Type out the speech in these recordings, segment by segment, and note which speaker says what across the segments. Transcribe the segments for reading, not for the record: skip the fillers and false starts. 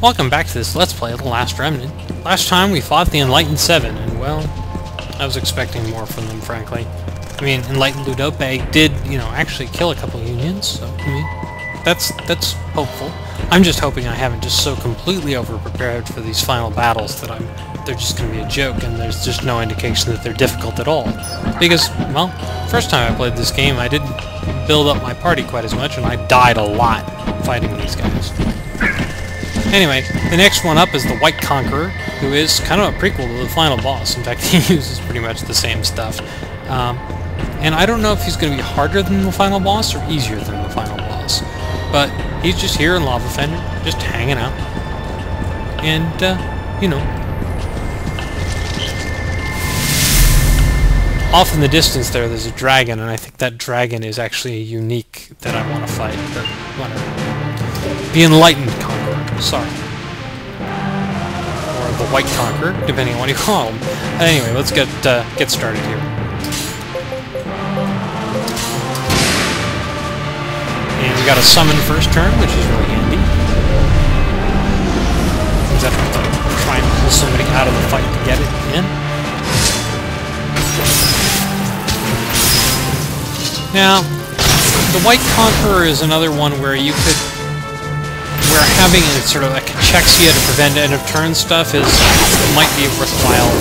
Speaker 1: Welcome back to this Let's Play of the Last Remnant. Last time we fought the Enlightened 7, and well, I was expecting more from them, frankly. I mean, Enlightened Ludope did, actually kill a couple unions, so, that's hopeful. I'm just hoping I haven't just so completely over-prepared for these final battles that they're just going to be a joke, and there's just no indication that they're difficult at all. Because, well, first time I played this game, I didn't build up my party quite as much, and I died a lot fighting these guys. Anyway, the next one up is the White Conqueror, who is kind of a prequel to the final boss. In fact, he uses pretty much the same stuff. And I don't know if he's going to be harder than the final boss or easier than the final boss. But he's just here in Lava Fender, just hanging out. And, off in the distance there's a dragon, and I think that dragon is actually unique that I want to fight, but whatever. The Enlightened Conqueror, sorry. Or the White Conqueror, depending on what you call him. Anyway, let's get started here. And we got a summon first turn, which is really handy. Means I don't have to try and pull somebody out of the fight to get it in. Now, the White Conqueror is another one where you could... where having a sort of a cachexia to prevent end-of-turn stuff might be worthwhile.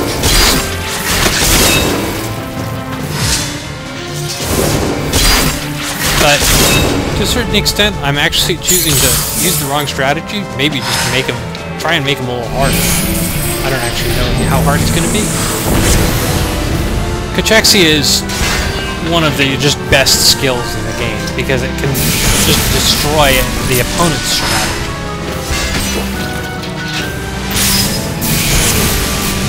Speaker 1: But, to a certain extent, I'm actually choosing to use the wrong strategy, maybe just to make him... try and make him a little harder. I don't actually know how hard it's going to be. Cachexia is one of the just best skills in the game, because it can just destroy the opponent's strategy.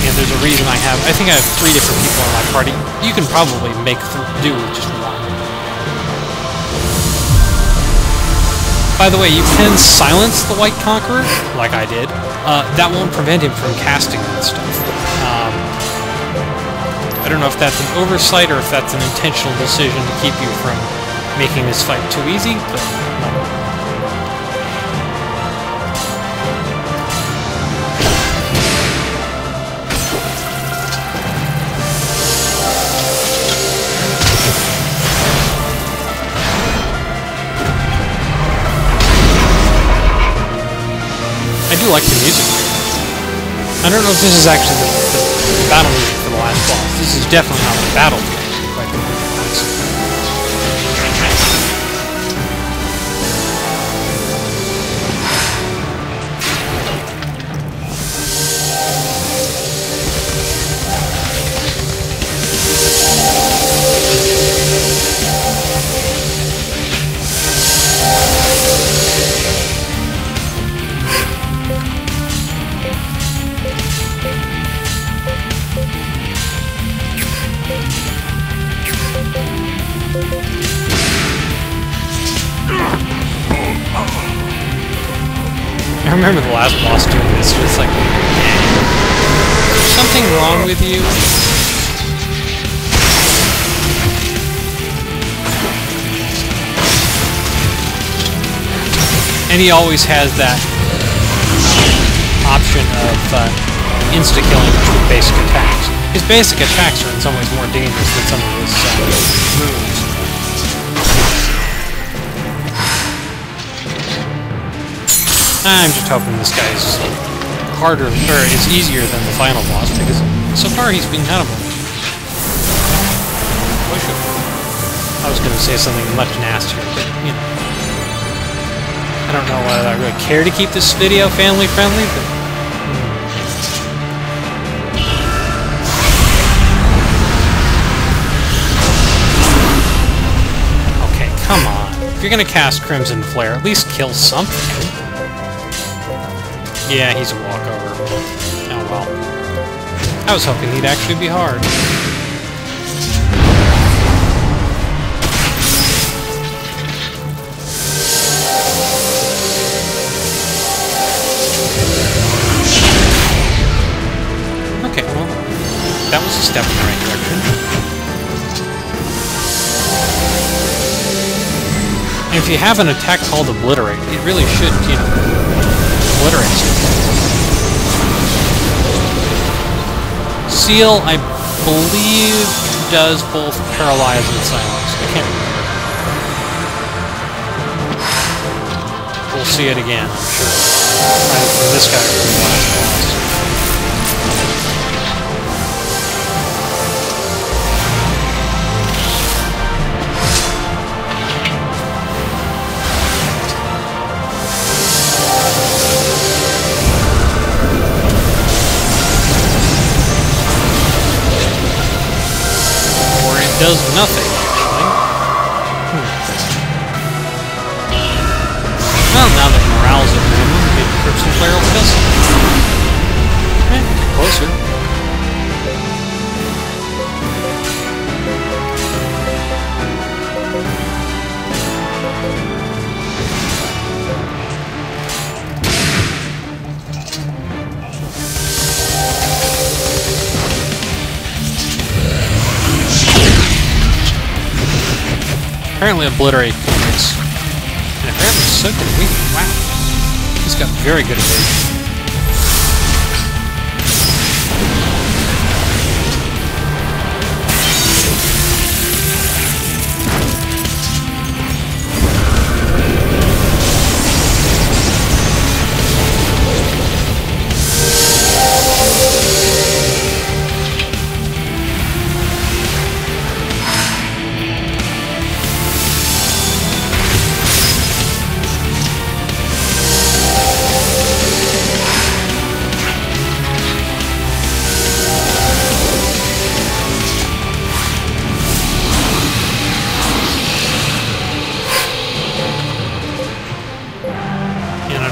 Speaker 1: And there's a reason I think I have 3 different people in my party. You can probably make do with just one. By the way, you can silence the White Conqueror, like I did. That won't prevent him from casting that stuff. I don't know if that's an oversight or if that's an intentional decision to keep you from making this fight too easy, but... I do like the music. I don't know if this is actually the battle music for the last boss. This is definitely not the battle music, quite the opposite. I remember the last boss doing this, it's like, is there something wrong with you? And he always has that option of insta-killing with basic attacks. His basic attacks are in some ways more dangerous than some of his moves. I'm just hoping this guy's harder, or is easier than the final boss, because so far he's been kind of a... I was going to say something much nastier, but, I don't know whether I really care to keep this video family-friendly, but... Okay, come on. If you're going to cast Crimson Flare, at least kill something. Yeah, he's a walkover. Oh well. I was hoping he'd actually be hard. Okay, well, that was a step in the right direction. And if you have an attack called Obliterate, it really should, obliterate stuff. Seal, I believe, does both paralyze and silence. I can't remember. We'll see it again, I'm sure. Either for this guy or for the last boss. Does nothing, actually. Well, now that morale's at minimum, maybe Crimson Flare will kill something. Closer. Apparently obliterate points. And apparently soak and weak. Wow. He's got very good evasion.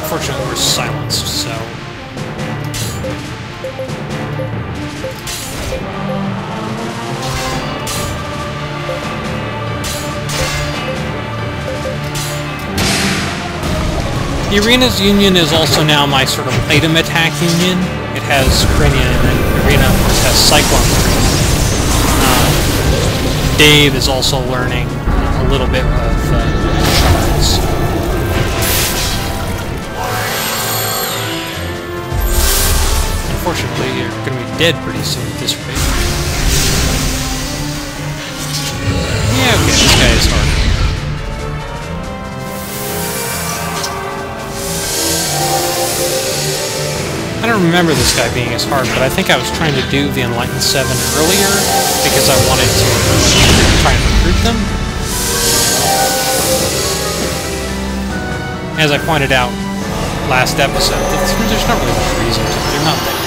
Speaker 1: Unfortunately, we're silenced, so... Irina's union is also now my sort of item attack union. It has Khrynia, and Irina, of course, has Cyclone. Dave is also learning a little bit of Charles. Unfortunately, you're going to be dead pretty soon at this rate. Yeah, okay, this guy is hard. I don't remember this guy being as hard, but I think I was trying to do the Enlightened 7 earlier because I wanted to try and recruit them. As I pointed out last episode, there's not really much reason to. They're not that good.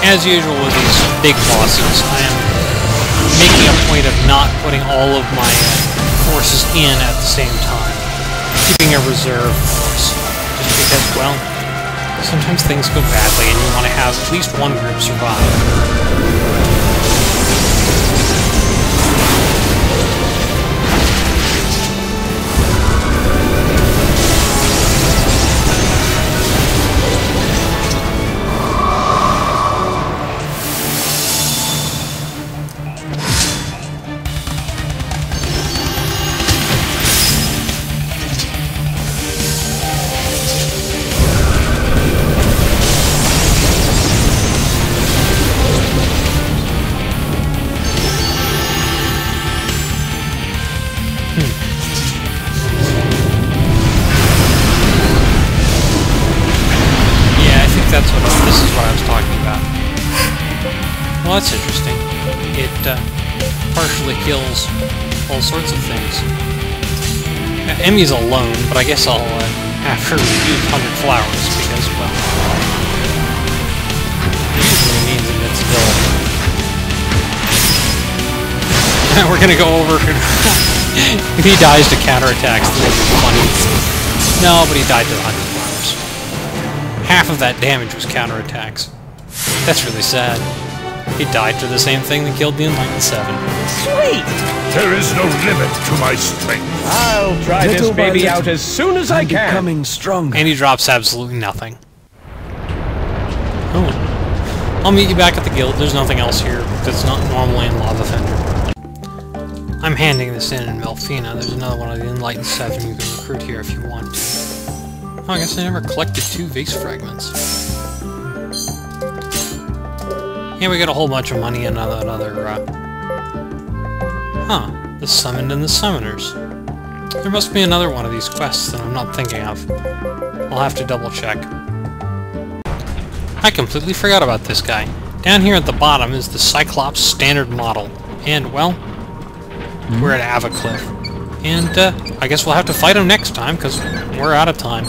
Speaker 1: As usual with these big bosses, I am making a point of not putting all of my forces in at the same time. Keeping a reserve force. Just because, well, sometimes things go badly and you want to have at least one group survive. Well, that's interesting. It partially kills all sorts of things. Emmy's alone, but I guess I'll have her use 100 flowers, because, well, it usually means invincibility. We're gonna go over... If he dies to counterattacks, this will be funny. No, but he died to 100 flowers. Half of that damage was counterattacks. That's really sad. He died to the same thing that killed the Enlightened 7.
Speaker 2: Sweet!
Speaker 3: There is no limit to my strength.
Speaker 2: I'll try this baby out as soon as I can.
Speaker 4: Becoming stronger.
Speaker 1: And he drops absolutely nothing. Oh. I'll meet you back at the guild. There's nothing else here that's not normally in Lava Fender. I'm handing this in Melfina. There's another one of the Enlightened 7 you can recruit here if you want to. Oh, I guess I never collected 2 vase fragments. Yeah, we got a whole bunch of money and another, the Summoned and the Summoners. There must be another one of these quests that I'm not thinking of. I'll have to double check. I completely forgot about this guy. Down here at the bottom is the Cyclops standard model. And, well, we're at Avacliff. And, I guess we'll have to fight him next time, because we're out of time.